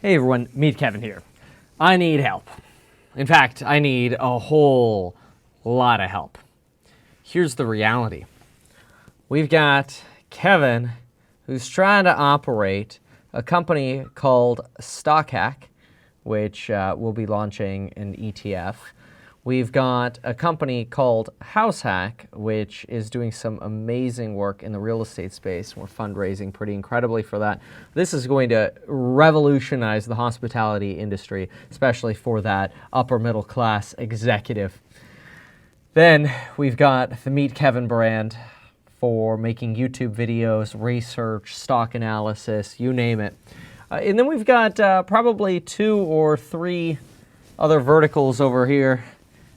Hey everyone, Meet Kevin here. I need help. In fact, I need a whole lot of help. Here's the reality. We've got Kevin who's trying to operate a company called StockHack, which will be launching an ETF. We've got a company called HouseHack, which is doing some amazing work in the real estate space. We're fundraising pretty incredibly for that. This is going to revolutionize the hospitality industry, especially for that upper middle class executive. Then we've got the Meet Kevin brand for making YouTube videos, research, stock analysis, you name it. And then we've got probably 2 or 3 other verticals over here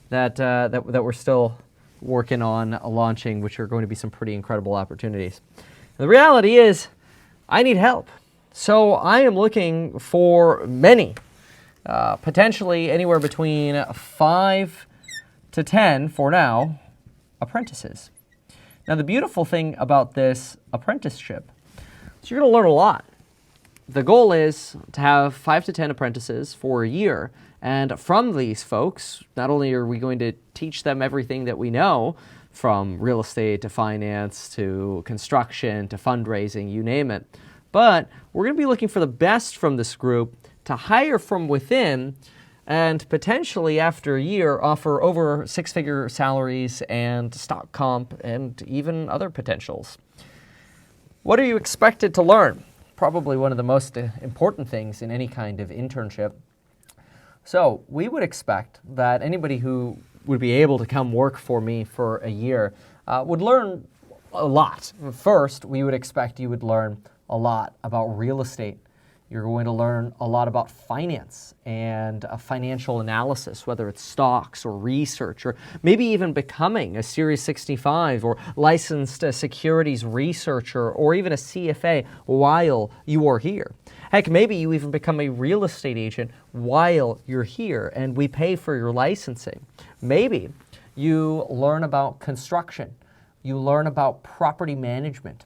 that we're still working on launching, which are going to be some pretty incredible opportunities. The reality is, I need help. So I am looking for many, potentially anywhere between 5 to 10 for now, apprentices. Now the beautiful thing about this apprenticeship is you're going to learn a lot. The goal is to have 5 to 10 apprentices for a year. And from these folks, not only are we going to teach them everything that we know, from real estate to finance to construction to fundraising, you name it, but we're going to be looking for the best from this group to hire from within and potentially after a year offer over 6-figure salaries and stock comp and even other potentials. What are you expected to learn? Probably one of the most important things in any kind of internship. So we would expect that anybody who would be able to come work for me for a year would learn a lot. First, we would expect you would learn a lot about real estate. You're going to learn a lot about finance and financial analysis, whether it's stocks or research, or maybe even becoming a Series 65 or licensed securities researcher or even a CFA while you are here. Heck, maybe you even become a real estate agent while you're here and we pay for your licensing. Maybe you learn about construction. You learn about property management.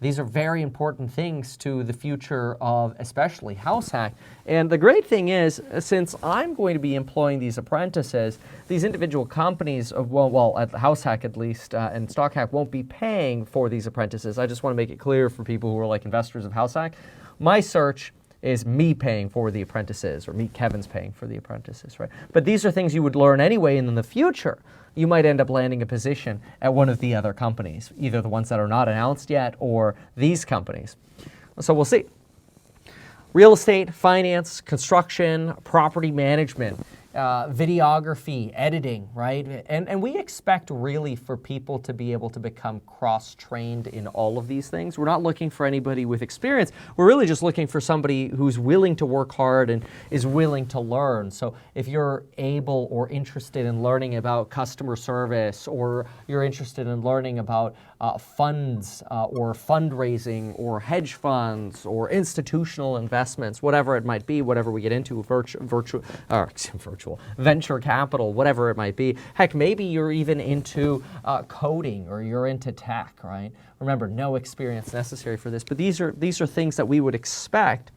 These are very important things to the future of especially HouseHack. And the great thing is, since I'm going to be employing these apprentices, these individual companies, well at HouseHack at least, and StockHack won't be paying for these apprentices. I just want to make it clear for people who are like investors of HouseHack. My search is me paying for the apprentices, or Meet Kevin's paying for the apprentices, right? But these are things you would learn anyway, and in the future, you might end up landing a position at one of the other companies, either the ones that are not announced yet or these companies. So we'll see. Real estate, finance, construction, property management, videography, editing, right? And we expect really for people to be able to become cross-trained in all of these things. We're not looking for anybody with experience. We're really just looking for somebody who's willing to work hard and is willing to learn. So if you're able or interested in learning about customer service, or you're interested in learning about funds or fundraising or hedge funds or institutional investments, whatever it might be, whatever we get into, virtual venture capital, whatever it might be. Heck, maybe you're even into coding or you're into tech, right? Remember, no experience necessary for this, but these are things that we would expect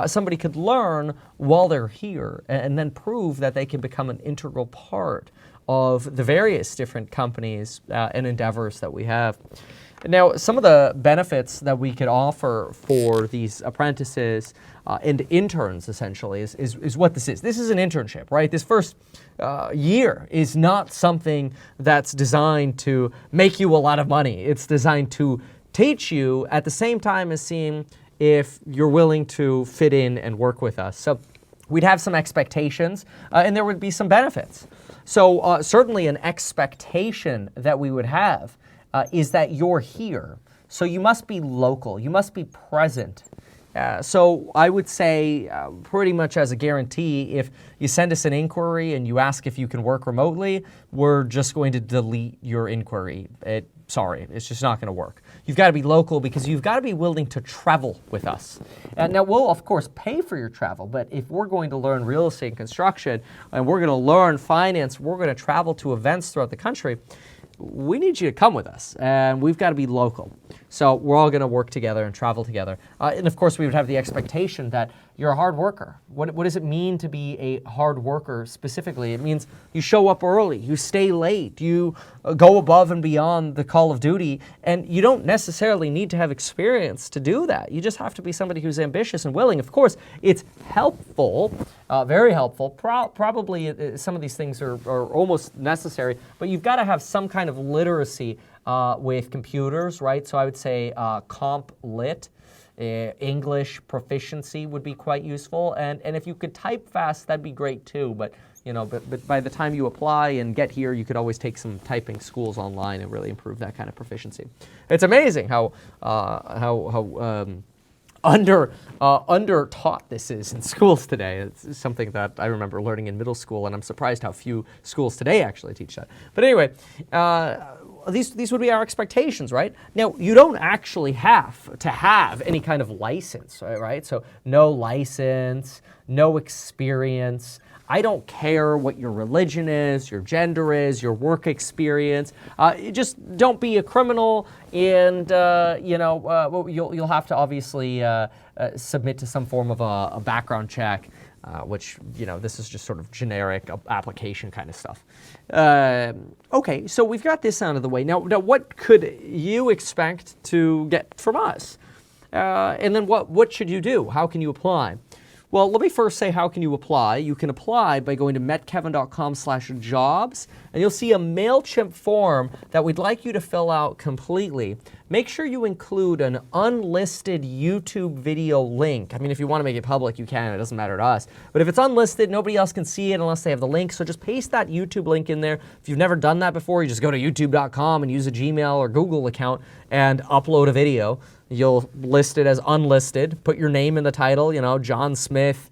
somebody could learn while they're here and then prove that they can become an integral part of the various different companies and endeavors that we have. Now, some of the benefits that we could offer for these apprentices and interns, essentially, is what this is. This is an internship, right? This first year is not something that's designed to make you a lot of money. It's designed to teach you at the same time as seeing if you're willing to fit in and work with us. So we'd have some expectations, and there would be some benefits. So certainly an expectation that we would have is that you're here. So you must be local. You must be present. So I would say pretty much as a guarantee, if you send us an inquiry and you ask if you can work remotely, we're just going to delete your inquiry. Sorry, it's just not going to work. You've got to be local because you've got to be willing to travel with us. Now, we'll, of course, pay for your travel, but if we're going to learn real estate and construction and we're going to learn finance, we're going to travel to events throughout the country, we need you to come with us, and we've got to be local. So we're all going to work together and travel together. And of course, we would have the expectation that you're a hard worker. What does it mean to be a hard worker specifically? It means you show up early, you stay late, you go above and beyond the call of duty, and you don't necessarily need to have experience to do that. You just have to be somebody who's ambitious and willing. Of course, it's helpful, very helpful. Probably some of these things are almost necessary, but you've got to have some kind of literacy with computers, right? So I would say Comp Lit. English proficiency would be quite useful, and if you could type fast, that'd be great too. But but by the time you apply and get here, you could always take some typing schools online and really improve that kind of proficiency. It's amazing how under taught this is in schools today. It's something that I remember learning in middle school, and I'm surprised how few schools today actually teach that. But anyway. These would be our expectations, right? Now, you don't actually have to have any kind of license, right? So no license, no experience. I don't care what your religion is, your gender is, your work experience. Just don't be a criminal, and you'll have to obviously submit to some form of a background check. Which, this is just sort of generic application kind of stuff. Okay, so we've got this out of the way. Now, what could you expect to get from us? And then what should you do? How can you apply? Well, let me first say, how can you apply? You can apply by going to metkevin.com/jobs, and you'll see a MailChimp form that we'd like you to fill out completely. Make sure you include an unlisted YouTube video link. I mean, if you want to make it public, you can. It doesn't matter to us. But if it's unlisted, nobody else can see it unless they have the link. So just paste that YouTube link in there. If you've never done that before, you just go to youtube.com and use a Gmail or Google account and upload a video. You'll list it as unlisted. Put your name in the title, John Smith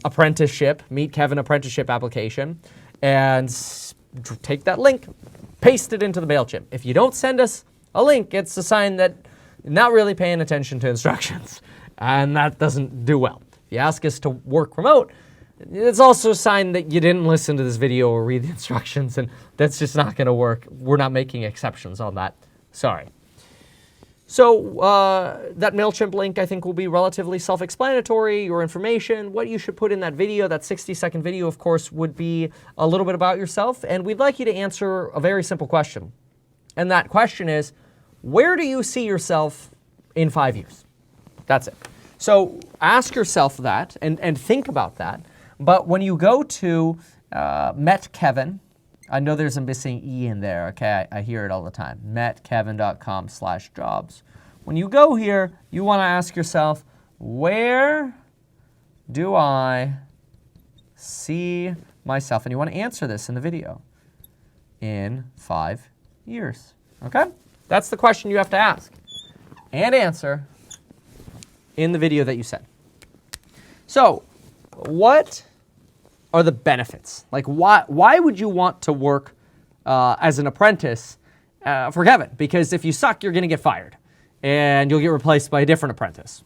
apprenticeship, Meet Kevin apprenticeship application, and take that link, paste it into the MailChimp. If you don't send us a link, it's a sign that you're not really paying attention to instructions, and that doesn't do well. If you ask us to work remote, it's also a sign that you didn't listen to this video or read the instructions, and that's just not going to work. We're not making exceptions on that. Sorry. So that MailChimp link, I think, will be relatively self-explanatory. Your information, what you should put in that video, that 60-second video, of course, would be a little bit about yourself. And we'd like you to answer a very simple question. And that question is, where do you see yourself in 5 years? That's it. So ask yourself that and think about that. But when you go to MetKevin, I know there's a missing E in there, okay? I hear it all the time. metkevin.com/jobs. When you go here, you want to ask yourself, where do I see myself? And you want to answer this in the video. In 5 years, okay? That's the question you have to ask and answer in the video that you send. So, what are the benefits? Like, why would you want to work as an apprentice for Kevin? Because if you suck, you're going to get fired, and you'll get replaced by a different apprentice.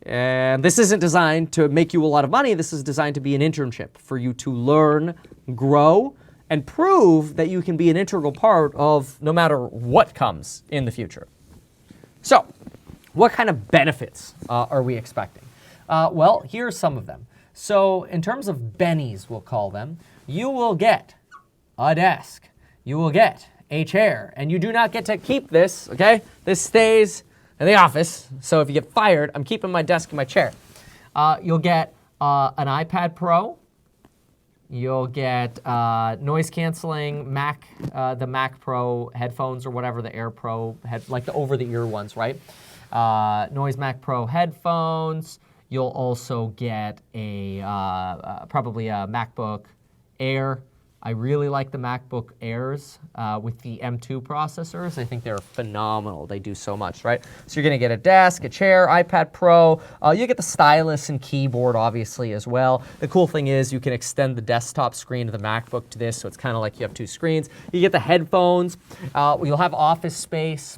And this isn't designed to make you a lot of money. This is designed to be an internship for you to learn, grow, and prove that you can be an integral part of no matter what comes in the future. So, what kind of benefits are we expecting? Well, here are some of them. So in terms of bennies, we'll call them, you will get a desk, you will get a chair, and you do not get to keep this, okay? This stays in the office, so if you get fired, I'm keeping my desk and my chair. You'll get an iPad Pro, you'll get noise canceling Mac, the Mac Pro headphones or whatever, the Air Pro, like the over-the-ear ones, right? Noise Mac Pro headphones. You'll also get probably a MacBook Air. I really like the MacBook Airs with the M2 processors. I think they're phenomenal. They do so much, right? So you're going to get a desk, a chair, iPad Pro. You get the stylus and keyboard, obviously, as well. The cool thing is you can extend the desktop screen of the MacBook to this, so it's kind of like you have two screens. You get the headphones. You'll have office space.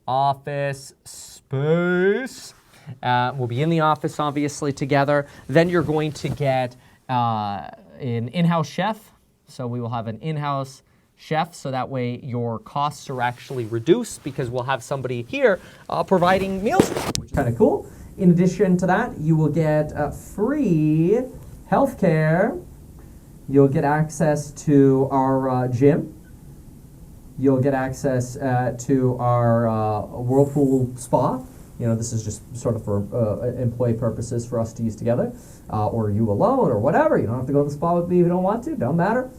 Office space. We'll be in the office, obviously, together. Then you're going to get an in-house chef. So we will have an in-house chef, so that way your costs are actually reduced because we'll have somebody here providing meals, which is kind of cool. In addition to that, you will get free healthcare. You'll get access to our gym. You'll get access to our Whirlpool spa. You know, this is just sort of for employee purposes for us to use together, or you alone, or whatever. You don't have to go to the spa with me if you don't want to. Don't matter.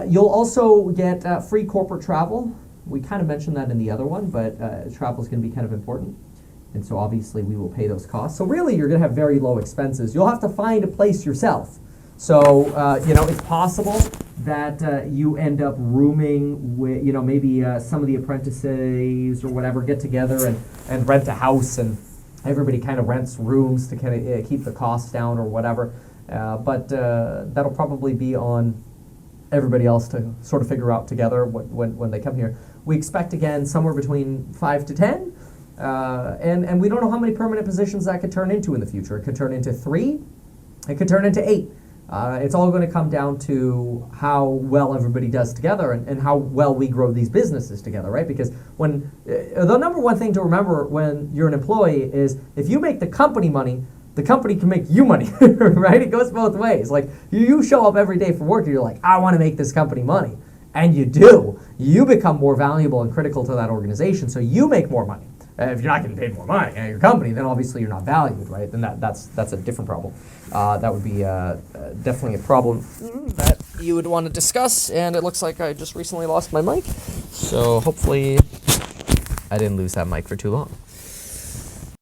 You'll also get free corporate travel. We kind of mentioned that in the other one, but travel is going to be kind of important. And so obviously we will pay those costs. So really you're going to have very low expenses. You'll have to find a place yourself. So, you know, it's possible that you end up rooming with, you know, maybe some of the apprentices or whatever get together and rent a house, and everybody kind of rents rooms to kind of keep the costs down or whatever. But that'll probably be on everybody else to sort of figure out together when they come here. We expect, again, somewhere between 5 to 10. And we don't know how many permanent positions that could turn into in the future. It could turn into 3. It could turn into 8. It's all going to come down to how well everybody does together and how well we grow these businesses together, right? Because when the number one thing to remember when you're an employee is if you make the company money, the company can make you money, right? It goes both ways. Like you show up every day for work and you're like, I want to make this company money. And you do. You become more valuable and critical to that organization, so you make more money. If you're not getting paid more money at your company, then obviously you're not valued, right? Then that's a different problem. That would be definitely a problem that you would want to discuss. And it looks like I just recently lost my mic, so hopefully I didn't lose that mic for too long.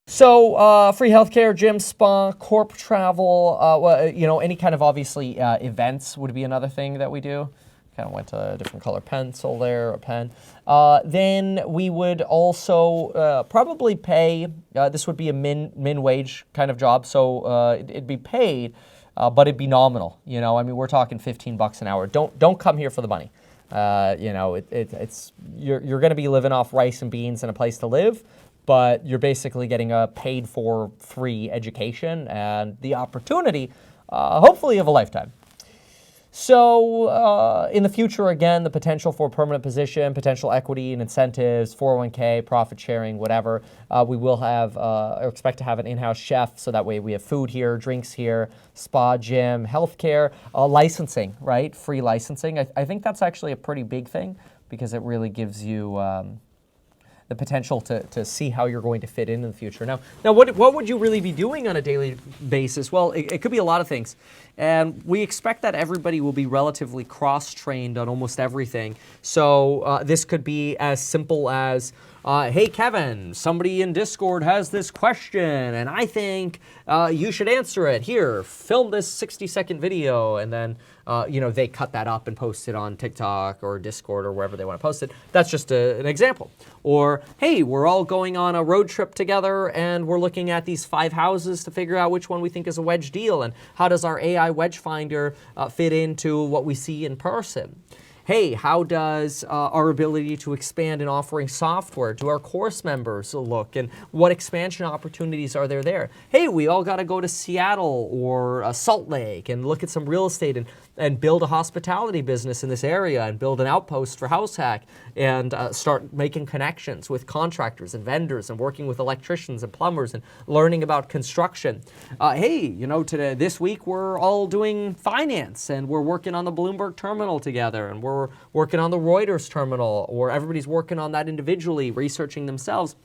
So free healthcare, gym, spa, corp travel, well, you know, any kind of obviously events would be another thing that we do. Kind of went to a different color pencil there, a pen. Then we would also probably pay, this would be a min wage kind of job, so it'd be paid, but it'd be nominal. You know, I mean, we're talking $15 an hour. Don't come here for the money. You know, it's you're going to be living off rice and beans and a place to live, but you're basically getting a paid for free education and the opportunity, hopefully, of a lifetime. So in the future, again, the potential for a permanent position, potential equity and incentives, 401k, profit sharing, whatever. We will have, or expect to have an in-house chef, so that way we have food here, drinks here, spa, gym, healthcare, licensing, right? Free licensing. I think that's actually a pretty big thing because it really gives you the potential to see how you're going to fit in the future. Now, what would you really be doing on a daily basis? Well, it could be a lot of things. And we expect that everybody will be relatively cross-trained on almost everything. So this could be as simple as, hey, Kevin, somebody in Discord has this question, and I think you should answer it. Here, film this 60-second video, and then you know, they cut that up and post it on TikTok or Discord or wherever they want to post it. That's just an example. Or, hey, we're all going on a road trip together, and we're looking at these 5 houses to figure out which one we think is a wedge deal, and how does our AI wedge finder fit into what we see in person? Hey, how does our ability to expand in offering software to our course members look, and what expansion opportunities are there? Hey, we all got to go to Seattle or Salt Lake and look at some real estate and build a hospitality business in this area and build an outpost for HouseHack and start making connections with contractors and vendors and working with electricians and plumbers and learning about construction. Hey, you know, this week we're all doing finance and we're working on the Bloomberg terminal together, and we're working on the Reuters terminal, or everybody's working on that individually, researching themselves.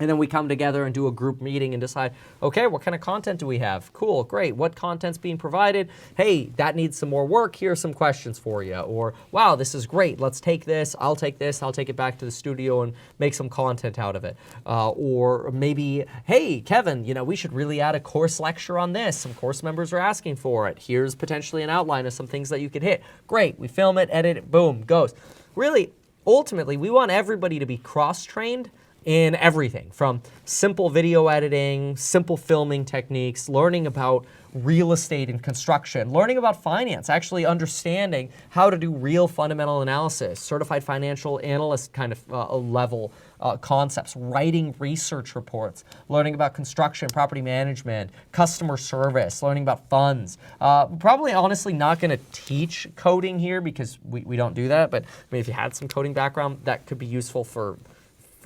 And then we come together and do a group meeting and decide, okay, what kind of content do we have? Cool, great. What content's being provided? Hey, that needs some more work. Here are some questions for you. Or, wow, this is great. Let's take this. I'll take it back to the studio and make some content out of it. Or maybe, hey, Kevin, you know, we should really add a course lecture on this. Some course members are asking for it. Here's potentially an outline of some things that you could hit. Great. We film it, edit it, boom, goes. Really, ultimately, we want everybody to be cross-trained, in everything from simple video editing, simple filming techniques, learning about real estate and construction, learning about finance, actually understanding how to do real fundamental analysis, certified financial analyst kind of level concepts, writing research reports, learning about construction, property management, customer service, learning about funds. Probably honestly not gonna teach coding here because we don't do that, but I mean, if you had some coding background, that could be useful for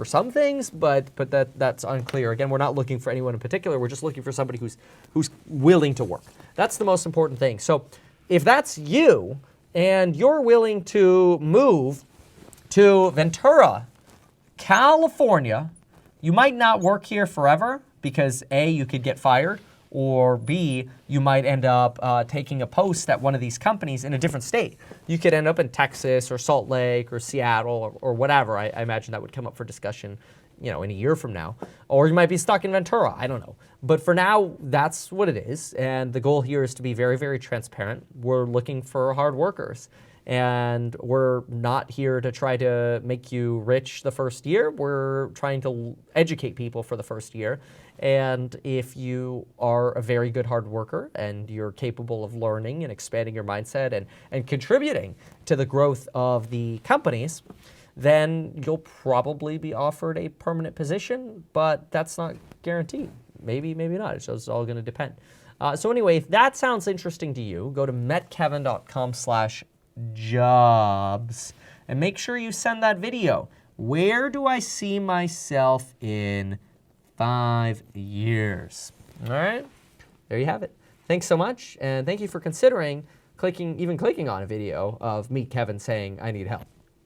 some things, but that's unclear. Again, we're not looking for anyone in particular. We're just looking for somebody who's willing to work. That's the most important thing. So if that's you and you're willing to move to Ventura, California, you might not work here forever because A, you could get fired, or B, you might end up taking a post at one of these companies in a different state. You could end up in Texas or Salt Lake or Seattle or whatever. I imagine that would come up for discussion, in a year from now. Or you might be stuck in Ventura, I don't know. But for now, that's what it is. And the goal here is to be very, very transparent. We're looking for hard workers. And we're not here to try to make you rich the first year. We're trying to educate people for the first year. And if you are a very good hard worker and you're capable of learning and expanding your mindset and contributing to the growth of the companies, then you'll probably be offered a permanent position, but that's not guaranteed. Maybe, maybe not. It's just all going to depend. So anyway, if that sounds interesting to you, go to metkevin.com/jobs and make sure you send that video. Where do I see myself in 5 years? All right, there you have it. Thanks so much, and thank you for considering clicking on a video of me, Kevin, saying I need help.